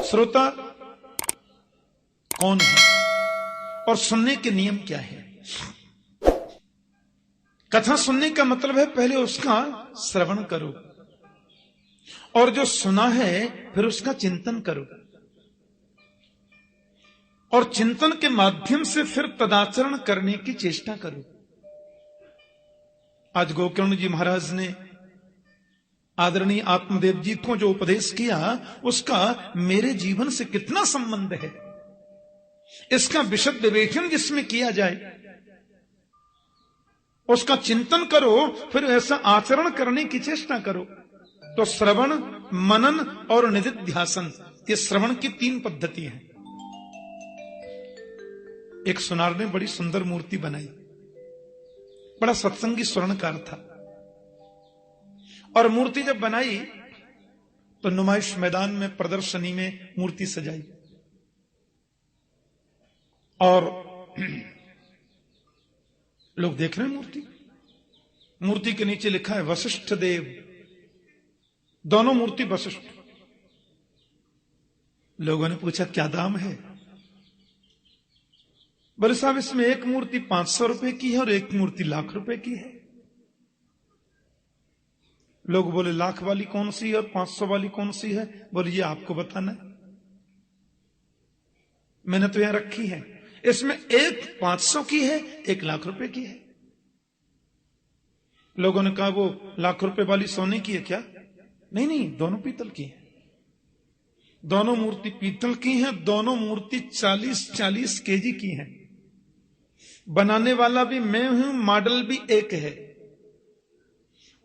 श्रोता कौन है और सुनने के नियम क्या है? कथा सुनने का मतलब है पहले उसका श्रवण करो और जो सुना है फिर उसका चिंतन करो और चिंतन के माध्यम से फिर तदाचरण करने की चेष्टा करो। आज गोकर्ण जी महाराज ने आदरणीय आत्मदेव जी को जो उपदेश किया उसका मेरे जीवन से कितना संबंध है, इसका विशद विवेचन जिसमें किया जाए, उसका चिंतन करो, फिर ऐसा आचरण करने की चेष्टा करो। तो श्रवण, मनन और निधिध्यासन, ये श्रवण की 3 पद्धति है। एक सुनार ने बड़ी सुंदर मूर्ति बनाई, बड़ा सत्संगी स्वर्णकार था, और मूर्ति जब बनाई तो नुमाइश मैदान में प्रदर्शनी में मूर्ति सजाई और लोग देख रहे हैं मूर्ति के नीचे लिखा है वशिष्ठ देव, दोनों मूर्ति वशिष्ठ। लोगों ने पूछा क्या दाम है? बोले साहब इसमें एक मूर्ति 500 रुपए की है और एक मूर्ति लाख रुपए की है। लोग बोले लाख वाली कौन सी है और 500 वाली कौन सी है? बोले ये आपको बताना है, मैंने तो यहां रखी है। इसमें एक 500 की है, एक लाख रुपए की है। लोगों ने कहा वो लाख रुपए वाली सोने की है क्या? नहीं नहीं, दोनों पीतल की है। दोनों मूर्ति पीतल की हैं, दोनों मूर्ति 40-40 केजी की हैं। बनाने वाला भी मैं हूं, मॉडल भी एक है,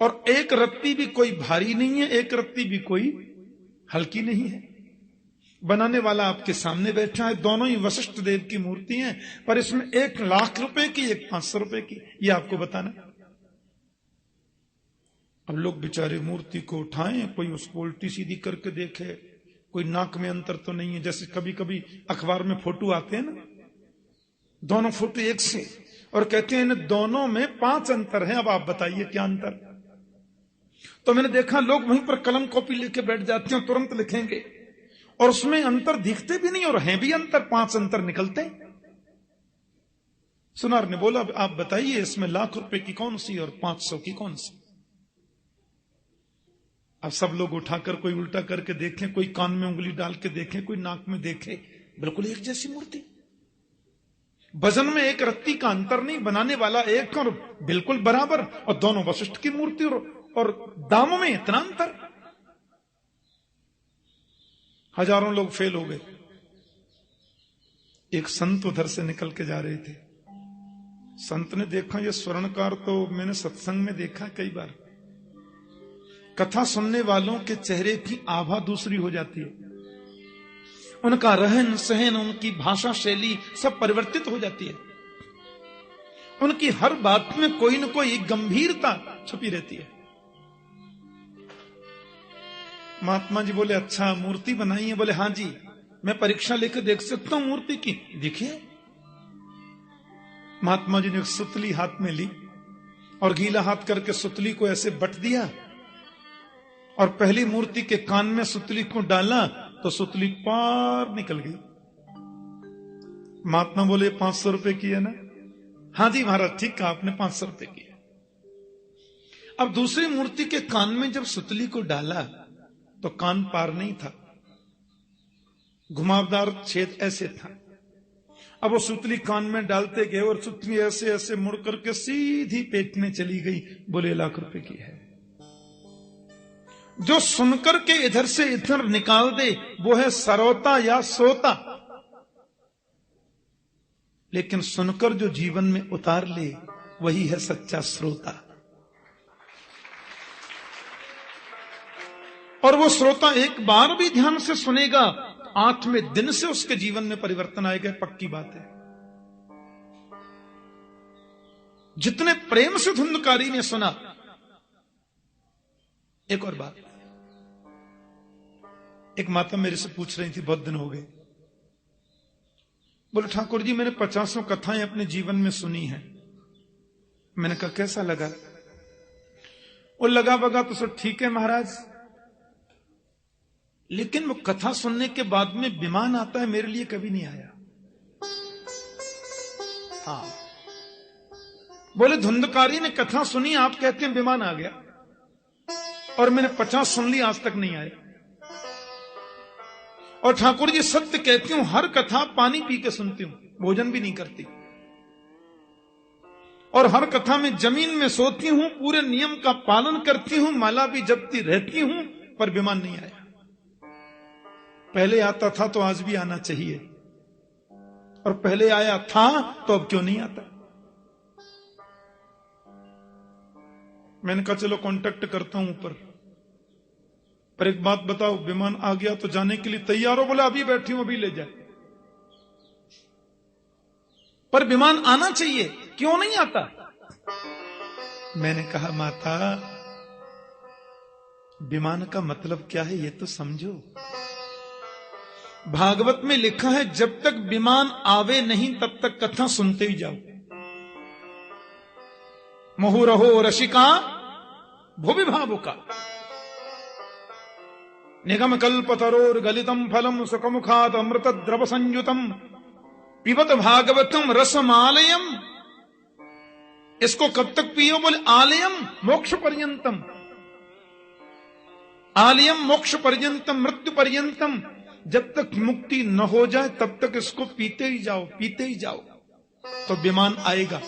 और एक रत्ती भी कोई भारी नहीं है, एक रत्ती भी कोई हल्की नहीं है। बनाने वाला आपके सामने बैठा है, दोनों ही वशिष्ठ देव की मूर्ति हैं, पर इसमें एक लाख रुपए की, एक 500 रुपए की, ये आपको बताना। अब लोग बेचारे मूर्ति को उठाएं, कोई उसको उल्टी सीधी करके देखे, कोई नाक में अंतर तो नहीं है। जैसे कभी कभी अखबार में फोटो आते हैं ना, दोनों फोटो एक से, और कहते हैं इन दोनों में 5 अंतर हैं, अब आप बताइए क्या अंतर। तो मैंने देखा लोग वहीं पर कलम कॉपी लेके बैठ जाते हैं, तुरंत लिखेंगे, और उसमें अंतर दिखते भी नहीं और हैं भी अंतर, 5 अंतर निकलते। सुनार ने बोला आप बताइए इसमें लाख रुपए की कौन सी और 500 की कौन सी? अब सब लोग उठाकर कोई उल्टा करके देखें, कोई कान में उंगली डाल के देखें, कोई नाक में देखे, बिल्कुल एक जैसी मूर्ति। वजन में एक रत्ती का अंतर नहीं, बनाने वाला एक और बिल्कुल बराबर, और दोनों वशिष्ठ की मूर्ति, और दामों में इतना अंतर। हजारों लोग फेल हो गए। एक संत उधर से निकल के जा रहे थे। संत ने देखा ये स्वर्णकार तो मैंने सत्संग में देखा कई बार। कथा सुनने वालों के चेहरे की आभा दूसरी हो जाती है, उनका रहन सहन, उनकी भाषा शैली सब परिवर्तित हो जाती है। उनकी हर बात में कोई न कोई गंभीरता छुपी रहती है। महात्मा जी बोले अच्छा मूर्ति बनाई है? बोले हां जी, मैं परीक्षा लेकर देख सकता हूं मूर्ति की? देखिए। महात्मा जी ने सुतली हाथ में ली और गीला हाथ करके सुतली को ऐसे बट दिया, और पहली मूर्ति के कान में सुतली को डाला तो सुतली पार निकल गई। महात्मा बोले 500 रुपए की है ना? हां जी महाराज, ठीक कहा आपने, 500 रुपए की है। अब दूसरी मूर्ति के कान में जब सुतली को डाला तो कान पार नहीं था, घुमावदार छेद ऐसे था। अब वो सुतली कान में डालते गए और सुतली ऐसे ऐसे मुड़ करके सीधी पेट में चली गई। बोले लाख रुपए की है। जो सुनकर के इधर से इधर निकाल दे वो है सरोता या सोता, लेकिन सुनकर जो जीवन में उतार ले वही है सच्चा श्रोता। और वो श्रोता एक बार भी ध्यान से सुनेगा, 8वें दिन से उसके जीवन में परिवर्तन आएगा, पक्की बात है। जितने प्रेम से धुंधकारी ने सुना। एक और बात, एक माता मेरे से पूछ रही थी, बहुत दिन हो गए, बोले ठाकुर जी मैंने 50 कथाएं अपने जीवन में सुनी हैं। मैंने कहा कैसा लगा? वो लगा बगा तो सब ठीक है महाराज, लेकिन वो कथा सुनने के बाद में विमान आता है, मेरे लिए कभी नहीं आया। हाँ, बोले धुंधकारी ने कथा सुनी, आप कहते हैं विमान आ गया, और मैंने 50 सुन ली, आज तक नहीं आया। और ठाकुर जी सत्य कहती हूं, हर कथा पानी पी के सुनती हूं, भोजन भी नहीं करती, और हर कथा में जमीन में सोती हूं, पूरे नियम का पालन करती हूं, माला भी जपती रहती हूं, पर विमान नहीं आया। पहले आता था तो आज भी आना चाहिए, और पहले आया था तो अब क्यों नहीं आता। मैंने कहा चलो कांटेक्ट करता हूं ऊपर, पर एक बात बताओ, विमान आ गया तो जाने के लिए तैयार हो? बोला अभी बैठी हूं, अभी ले जाए। पर विमान आना चाहिए, क्यों नहीं आता? मैंने कहा माता, विमान का मतलब क्या है ये तो समझो। भागवत में लिखा है, जब तक विमान आवे नहीं तब तक कथा सुनते ही जाओ। मुहुरहो रसिका भुवि भावुका, निगम कल्पतरोर गलितम फलम सुखमुखात अमृत द्रव संयुतम पिबत भागवतम रसमालयम। इसको कब तक पियो? बोले आलयम मोक्ष पर्यंतम, आलयम मोक्ष पर्यंतम मृत्यु पर्यंतम। जब तक मुक्ति न हो जाए तब तक इसको पीते ही जाओ, पीते ही जाओ, तो विमान आएगा।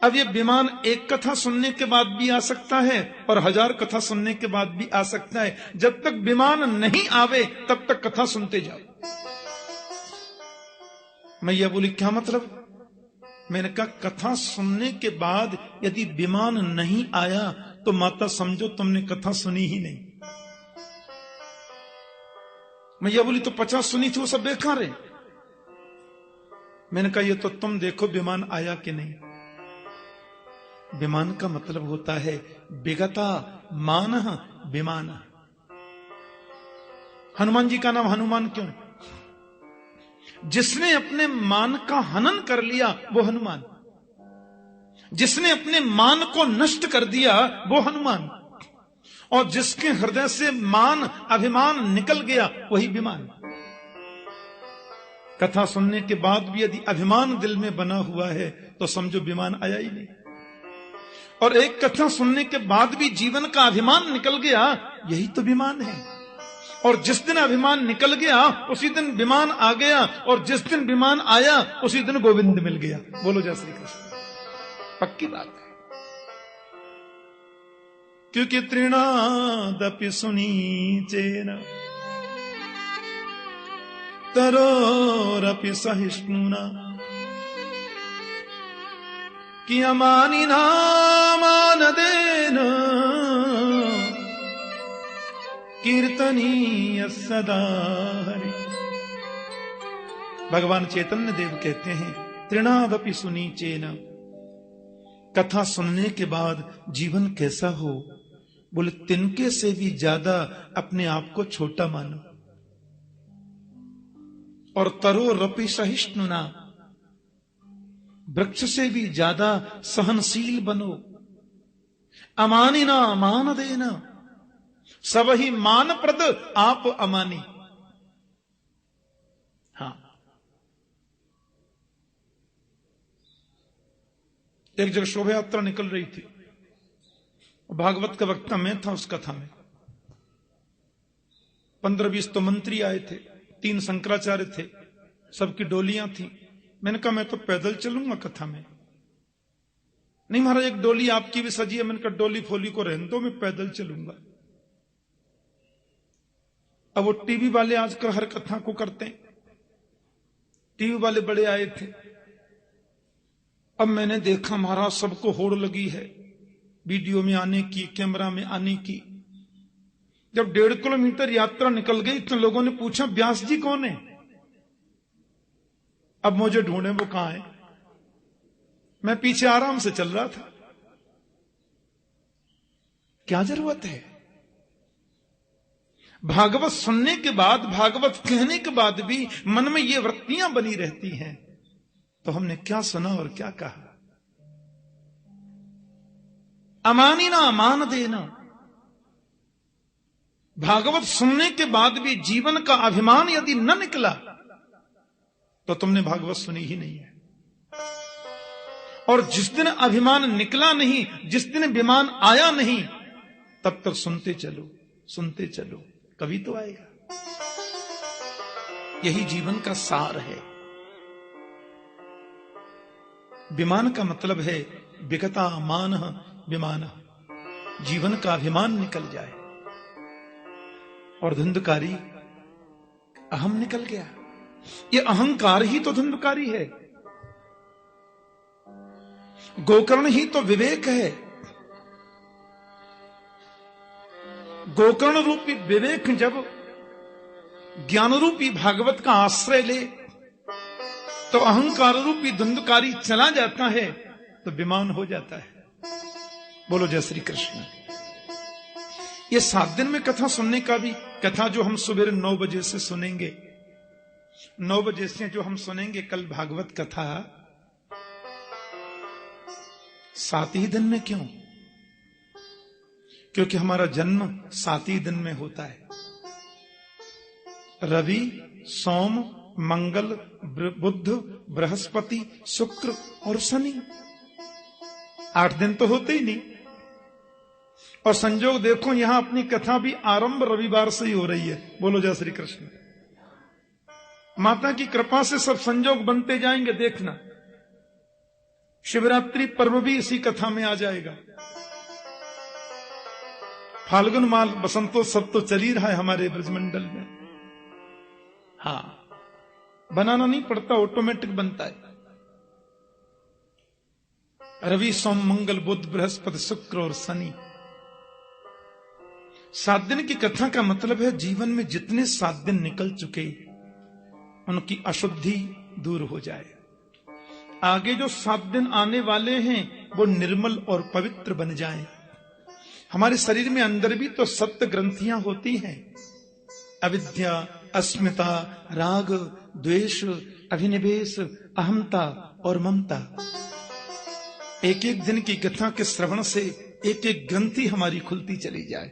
अब ये विमान एक कथा सुनने के बाद भी आ सकता है और 1000 कथा सुनने के बाद भी आ सकता है। जब तक विमान नहीं आवे तब तक कथा सुनते जाओ। मैया बोली क्या मतलब? मैंने कहा कथा सुनने के बाद यदि विमान नहीं आया तो माता समझो तुमने कथा सुनी ही नहीं। मैया बोली तो 50 सुनी थी वो सब बेकार है। मैंने कहा ये तो तुम देखो विमान आया कि नहीं। विमान का मतलब होता है विगता मान विमान। हनुमान जी का नाम हनुमान क्यों? जिसने अपने मान का हनन कर लिया वो हनुमान, जिसने अपने मान को नष्ट कर दिया वो हनुमान, और जिसके हृदय से मान अभिमान निकल गया वही विमान। कथा सुनने के बाद भी यदि अभिमान दिल में बना हुआ है तो समझो विमान आया ही नहीं। और एक कथा सुनने के बाद भी जीवन का अभिमान निकल गया, यही तो विमान है। और जिस दिन अभिमान निकल गया उसी दिन विमान आ गया, और जिस दिन विमान आया उसी दिन गोविंद मिल गया। बोलो जय श्री कृष्ण। पक्की बात है, क्योंकि तृणादपि सुनीचेन तरोरपि सहिष्णुना कि अमानिना मानदेन कीर्तनीय सदा हरि। भगवान चैतन्य देव कहते हैं तृणादपि सुनीचेन, कथा सुनने के बाद जीवन कैसा हो? बोले तिनके से भी ज्यादा अपने आप को छोटा मानो, और तरो रपि सहिष्णुना, वृक्ष से भी ज्यादा सहनशील बनो। अमानिना मान देना, सब ही मान प्रद आप अमानी। हाँ, एक जगह शोभा यात्रा निकल रही थी, भागवत का वक्ता मैं था उस कथा में। 15-20 तो मंत्री आए थे, 3 शंकराचार्य थे, सबकी डोलियां थी। मैंने कहा मैं तो पैदल चलूंगा कथा में। नहीं महाराज एक डोली आपकी भी सजी है। मैंने कहा डोली फोली को रहने दो, मैं पैदल चलूंगा। अब वो टीवी वाले आजकल हर कथा को करते हैं, टीवी वाले बड़े आए थे। अब मैंने देखा महाराज सबको होड़ लगी है वीडियो में आने की, कैमरा में आने की। जब 1.5 किलोमीटर यात्रा निकल गई तो लोगों ने पूछा व्यास जी कौन है? अब मुझे ढूंढे वो कहां है। मैं पीछे आराम से चल रहा था। क्या जरूरत है? भागवत सुनने के बाद, भागवत कहने के बाद भी मन में ये वृत्तियां बनी रहती हैं, तो हमने क्या सुना और क्या कहा? अमानिना मान देना, भागवत सुनने के बाद भी जीवन का अभिमान यदि न निकला तो तुमने भागवत सुनी ही नहीं है। और जिस दिन अभिमान निकला नहीं, जिस दिन विमान आया नहीं, तब तक सुनते चलो, कभी तो आएगा। यही जीवन का सार है। विमान का मतलब है विगता मान विमान, जीवन का अभिमान निकल जाए और धुंधकारी अहम निकल गया। ये अहंकार ही तो धुंधकारी है, गोकर्ण ही तो विवेक है। गोकर्ण रूपी विवेक जब ज्ञान रूपी भागवत का आश्रय ले तो अहंकार रूपी धुंधकारी चला जाता है, तो विमान हो जाता है। बोलो जय श्री कृष्ण। ये 7 दिन में कथा सुनने का भी, कथा जो हम सुबह 9 बजे से सुनेंगे, 9 बजे से जो हम सुनेंगे कल भागवत कथा, 7 ही दिन में क्यों? क्योंकि हमारा जन्म 7 ही दिन में होता है। रवि, सोम, मंगल, बुध, बृहस्पति, शुक्र और शनि, 8 दिन तो होते ही नहीं। और संजोग देखो, यहां अपनी कथा भी आरंभ रविवार से ही हो रही है। बोलो जय श्री कृष्ण। माता की कृपा से सब संजोग बनते जाएंगे, देखना। शिवरात्रि पर्व भी इसी कथा में आ जाएगा। फाल्गुन माल बसंतोत्सव तो चल ही रहा है हमारे ब्रजमंडल में। हाँ, बनाना नहीं पड़ता, ऑटोमेटिक बनता है। रवि, सोम, मंगल, बुध, बृहस्पति, शुक्र और शनि। 7 दिन की कथा का मतलब है जीवन में जितने 7 दिन निकल चुके उनकी अशुद्धि दूर हो जाए। आगे जो 7 दिन आने वाले हैं वो निर्मल और पवित्र बन जाएं। हमारे शरीर में अंदर भी तो 7 ग्रंथियां होती हैं। अविद्या, अस्मिता, राग, द्वेष, अभिनिवेश, अहमता और ममता। एक एक दिन की कथा के श्रवण से एक एक ग्रंथि हमारी खुलती चली जाए,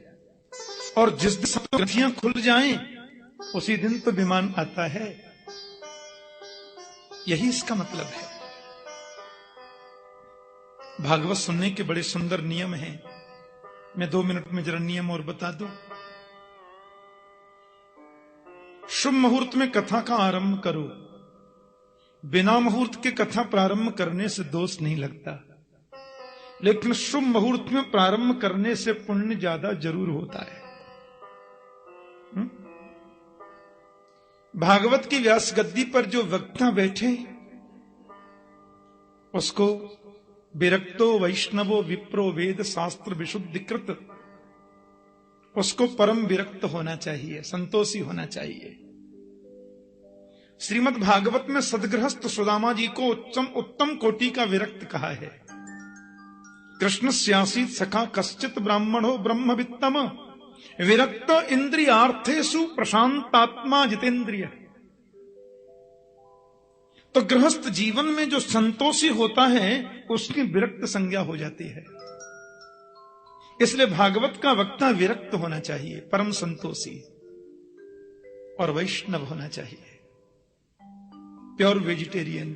और जिस दिन 7 ग्रंथियां खुल जाएं उसी दिन तो विमान आता है। यही इसका मतलब है। भागवत सुनने के बड़े सुंदर नियम हैं। मैं 2 मिनट में जरा नियम और बता दूं। शुभ मुहूर्त में कथा का आरंभ करो। बिना मुहूर्त के कथा प्रारंभ करने से दोष नहीं लगता, लेकिन शुभ मुहूर्त में प्रारंभ करने से पुण्य ज्यादा जरूर होता है। भागवत की व्यास गद्दी पर जो वक्ता बैठे उसको विरक्तो वैष्णवो विप्रो वेद शास्त्र विशुद्धिकृत, उसको परम विरक्त होना चाहिए, संतोषी होना चाहिए। श्रीमद् भागवत में सदगृहस्थ सुदामा जी को उत्तम कोटि का विरक्त कहा है। कृष्ण स्यासीत सखा कश्चित ब्राह्मणो ब्रह्मवित्तम विरक्त इंद्रियार्थेषु प्रशांतात्मा जितेंद्रिय। तो गृहस्थ जीवन में जो संतोषी होता है उसकी विरक्त संज्ञा हो जाती है। इसलिए भागवत का वक्ता विरक्त होना चाहिए, परम संतोषी, और वैष्णव होना चाहिए, प्योर वेजिटेरियन।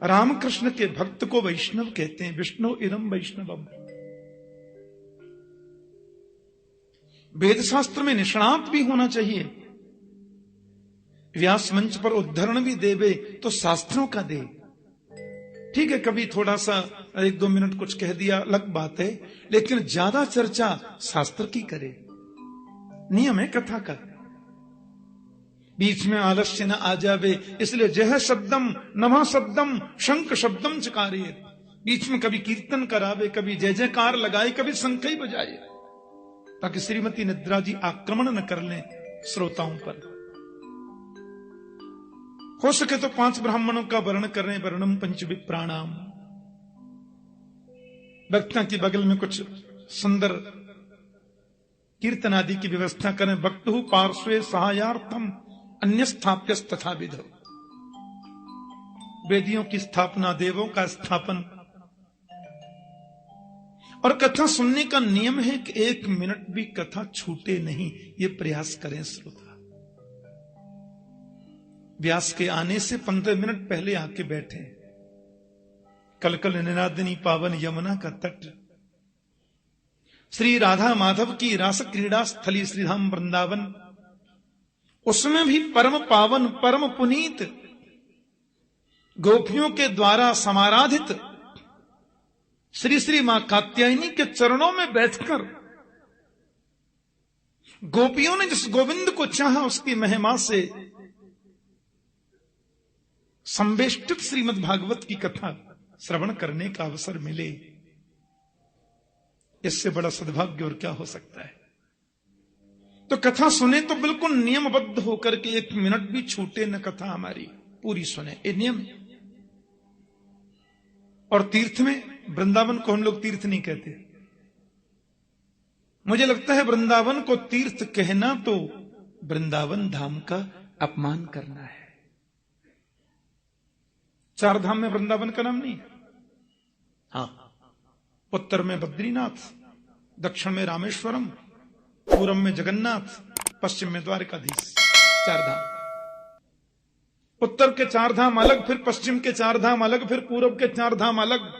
रामकृष्ण के भक्त को वैष्णव कहते हैं। विष्णु इदम वैष्णवम। वेद शास्त्र में निष्णात भी होना चाहिए। व्यास मंच पर उद्धरण भी देवे तो शास्त्रों का दे। ठीक है, कभी थोड़ा सा 1-2 मिनट कुछ कह दिया, अलग बात है, लेकिन ज्यादा चर्चा शास्त्र की करे। नियम है कथा का। बीच में आलस्य न आ जावे, इसलिए जह शब्दम नमः शब्दम शंख शब्दम चकारिए। बीच में कभी कीर्तन करावे, कभी जय जयकार लगाए, कभी शंख ही बजाए, ताकि श्रीमती निद्रा जी आक्रमण न कर लें श्रोताओं पर। हो सके तो 5 ब्राह्मणों का वर्ण करें, वर्णम पंच विप्राणाम। वक्ता की बगल में कुछ सुंदर कीर्तन आदि की व्यवस्था करें। वक्तु पार्श्वे सहायार्थम अन्य स्थाप्य तथा विधो। वेदियों की स्थापना, देवों का स्थापन, और कथा सुनने का नियम है कि 1 मिनट भी कथा छूटे नहीं, ये प्रयास करें श्रोता। व्यास के आने से 15 मिनट पहले आके बैठे। कल कल निनादिनी पावन यमुना का तट, श्री राधा माधव की रास क्रीड़ा स्थली श्रीधाम वृंदावन, उसमें भी परम पावन परम पुनीत गोपियों के द्वारा समाराधित श्री श्री मां कात्यायनी के चरणों में बैठकर गोपियों ने जिस गोविंद को चाहा उसकी महिमा से संवेष्टित श्रीमद् भागवत की कथा श्रवण करने का अवसर मिले, इससे बड़ा सद्भाग्य और क्या हो सकता है। तो कथा सुने तो बिल्कुल नियमबद्ध होकर के 1 मिनट भी छूटे न, कथा हमारी पूरी सुने, ये नियम। और तीर्थ में, वृंदावन को हम लोग तीर्थ नहीं कहते। मुझे लगता है वृंदावन को तीर्थ कहना तो वृंदावन धाम का अपमान करना है। 4 धाम में वृंदावन का नाम नहीं है। हाँ, उत्तर में बद्रीनाथ, दक्षिण में रामेश्वरम, पूर्व में जगन्नाथ, पश्चिम में द्वारकाधीश, 4 धाम। उत्तर के 4 धाम अलग, फिर पश्चिम के 4 धाम अलग, फिर पूर्व के 4 धाम अलग,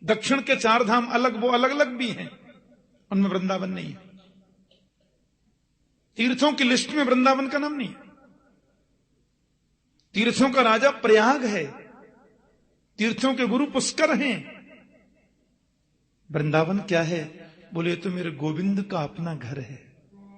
दक्षिण के 4 धाम अलग, वो अलग अलग भी हैं, उनमें वृंदावन नहीं है। तीर्थों की लिस्ट में वृंदावन का नाम नहीं है। तीर्थों का राजा प्रयाग है, तीर्थों के गुरु पुष्कर हैं। वृंदावन क्या है? बोले तो मेरे गोविंद का अपना घर है।